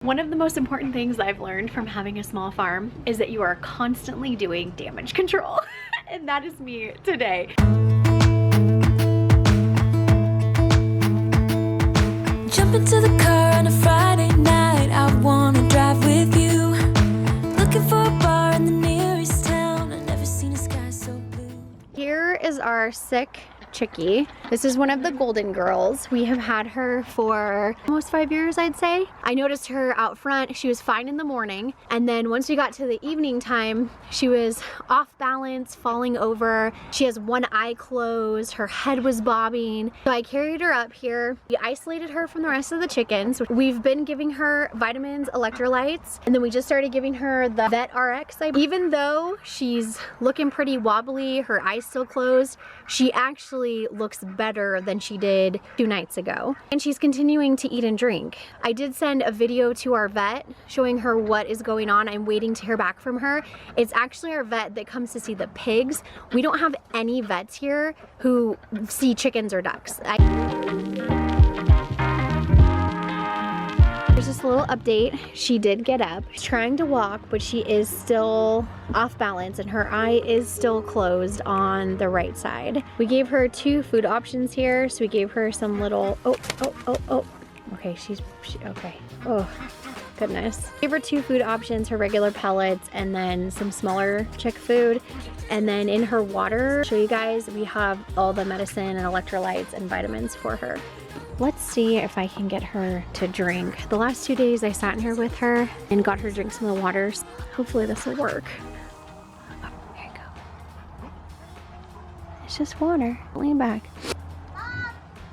One of the most important things I've learned from having a small farm is that you are constantly doing damage control. And that is me today. Jump into the car on a Friday night, I wanna drive with you. Looking for a bar in the nearest town, I've never seen a sky so blue. Here is our sick chickie. This is one of the golden girls. We have had her for almost 5 years, I'd say. I noticed her out front. She was fine in the morning, and then once we got to the evening time, she was off balance, falling over. She has one eye closed, her head was bobbing. So I carried her up here. We isolated her from the rest of the chickens. We've been giving her vitamins, electrolytes, and then we just started giving her the Vet RX. Even though she's looking pretty wobbly, her eyes still closed, she actually looks better than she did 2 nights ago. And she's continuing to eat and drink. I did send a video to our vet showing her what is going on. I'm waiting to hear back from her. It's actually our vet that comes to see the pigs. We don't have any vets here who see chickens or ducks. There's this little update. She did get up. She's trying to walk, but she is still off balance and her eye is still closed on the right side. We gave her 2 food options here. So we gave her some little, okay, okay. Oh, goodness. Gave her 2 food options, her regular pellets and then some smaller chick food. And then in her water, I'll show you guys, we have all the medicine and electrolytes and vitamins for her. Let's see if I can get her to drink. The last 2 days I sat in here with her and got her to drink some of the waters. Hopefully this will work. Oh, there you go. It's just water. Lean back.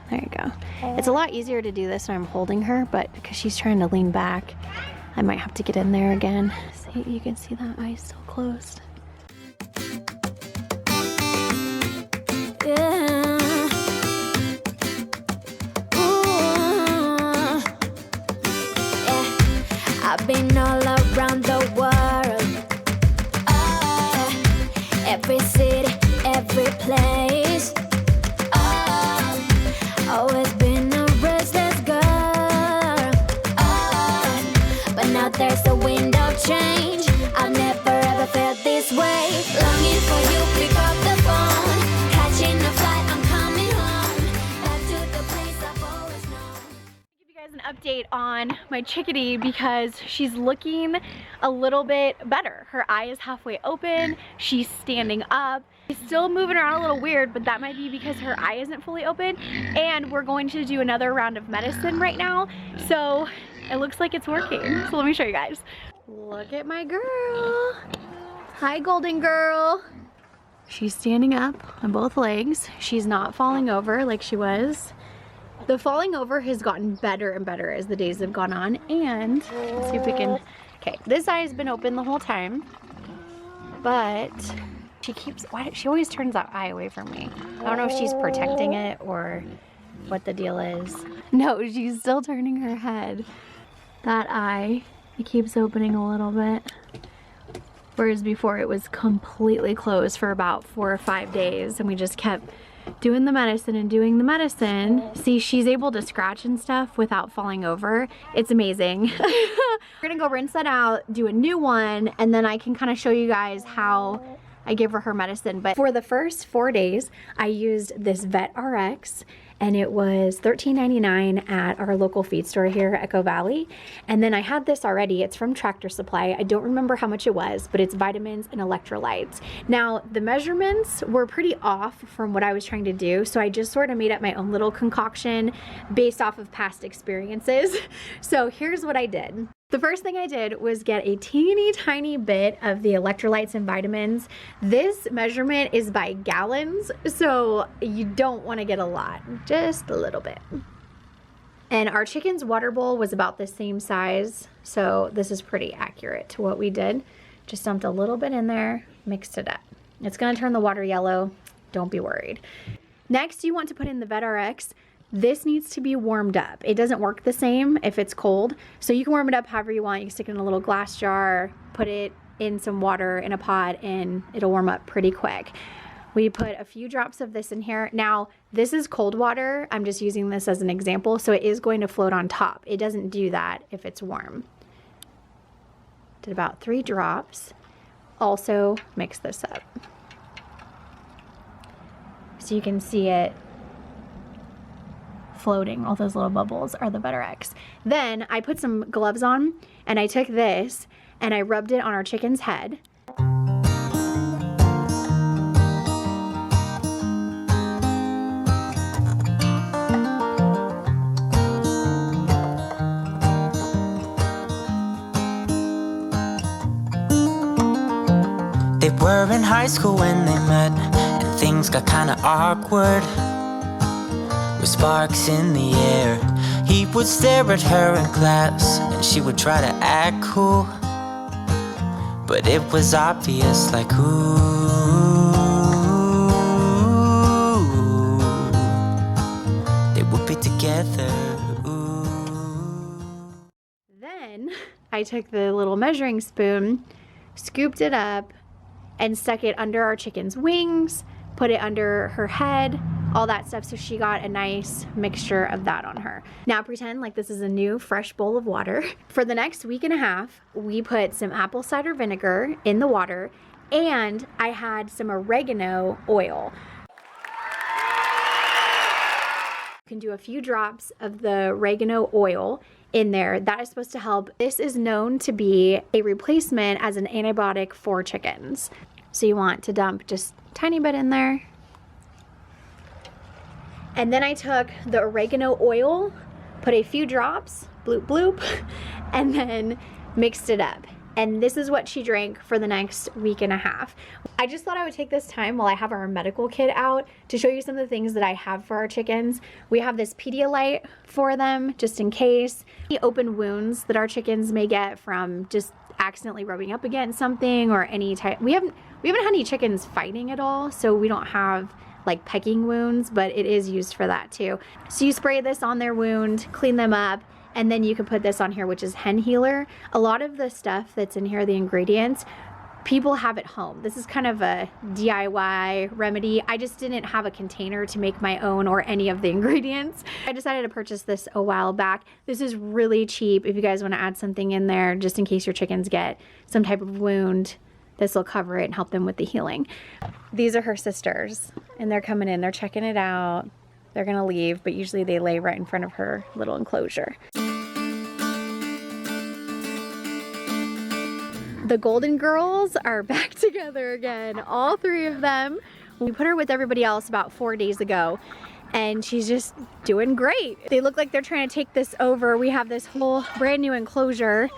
There you go. It's a lot easier to do this when I'm holding her, but because she's trying to lean back, I might have to get in there again. See, you can see that eye still closed. I've been all around the world, every city, every place, always been a restless girl, but now there's a wind of change. I've never ever felt this way, longing for you, pick up the phone, catching a flight, I'm coming home, back to the place I've always known. Give you guys an update on my chickadee because she's looking a little bit better. Her eye is halfway open, she's standing up. She's still moving around a little weird, but that might be because her eye isn't fully open. And we're going to do another round of medicine right now, so it looks like it's working. So let me show you guys. Look at my girl. Hi, golden girl. She's standing up on both legs. She's not falling over like she was. The falling over has gotten better and better as the days have gone on. And let's see if we can, okay, this eye has been open the whole time, but she always turns that eye away from me. I don't know if she's protecting it or what the deal is. No, she's still turning her head. That eye, it keeps opening a little bit. Whereas before it was completely closed for about 4 or 5 days and we just kept doing the medicine and doing the medicine. See, she's able to scratch and stuff without falling over. It's amazing. We're gonna go rinse that out, do a new one, and then I can kind of show you guys how I give her medicine. But for the first 4 days, I used this Vet RX and it was $13.99 at our local feed store here at Echo Valley. And then I had this already. It's from Tractor Supply. I don't remember how much it was, but it's vitamins and electrolytes. Now, the measurements were pretty off from what I was trying to do, so I just sort of made up my own little concoction based off of past experiences. So here's what I did. The first thing I did was get a teeny tiny bit of the electrolytes and vitamins. This measurement is by gallons, so you don't want to get a lot, just a little bit. And our chicken's water bowl was about the same size, so this is pretty accurate to what we did. Just dumped a little bit in there, mixed it up. It's gonna turn the water yellow, don't be worried. Next, you want to put in the Vet RX. This needs to be warmed up. It doesn't work the same if it's cold. So you can warm it up however you want. You can stick it in a little glass jar, put it in some water in a pot, and it'll warm up pretty quick. We put a few drops of this in here. Now, this is cold water. I'm just using this as an example, so it is going to float on top. It doesn't do that if it's warm. Did about 3 drops. Also mix this up. So you can see it floating. All those little bubbles are the Butter X. Then I put some gloves on and I took this and I rubbed it on our chicken's head. They were in high school when they met, and things got kinda awkward. With sparks in the air, he would stare at her in class, and she would try to act cool. But it was obvious, like, ooh, they would be together, ooh. Then I took the little measuring spoon, scooped it up, and stuck it under our chicken's wings, put it under her head, all that stuff, so she got a nice mixture of that on her. Now pretend like this is a new fresh bowl of water. For the next week and a half, we put some apple cider vinegar in the water, and I had some oregano oil. You can do a few drops of the oregano oil in there. That is supposed to help. This is known to be a replacement as an antibiotic for chickens. So you want to dump just a tiny bit in there. And then I took the oregano oil, put a few drops, bloop bloop, and then mixed it up. And this is what she drank for the next week and a half. I just thought I would take this time while I have our medical kit out to show you some of the things that I have for our chickens. We have this Pedialyte for them, just in case. Any open wounds that our chickens may get from just accidentally rubbing up against something or any type. We haven't had any chickens fighting at all, so we don't have like pecking wounds, but it is used for that too. So you spray this on their wound, clean them up, and then you can put this on here, which is Hen Healer. A lot of the stuff that's in here, the ingredients, people have at home. This is kind of a DIY remedy. I just didn't have a container to make my own or any of the ingredients. I decided to purchase this a while back. This is really cheap if you guys want to add something in there just in case your chickens get some type of wound. This will cover it and help them with the healing. These are her sisters, and they're coming in. They're checking it out. They're gonna leave, but usually they lay right in front of her little enclosure. The Golden Girls are back together again, all 3 of them. We put her with everybody else about 4 days ago, and she's just doing great. They look like they're trying to take this over. We have this whole brand new enclosure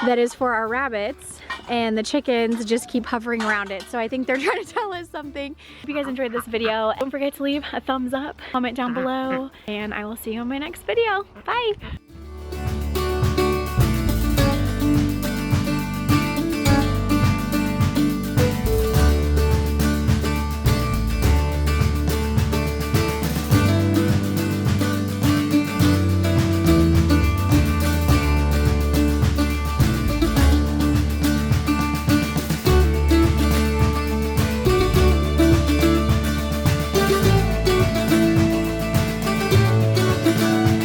that is for our rabbits, and the chickens just keep hovering around it. So I think they're trying to tell us something. If you guys enjoyed this video, don't forget to leave a thumbs up, comment down below, and I will see you in my next video. Bye.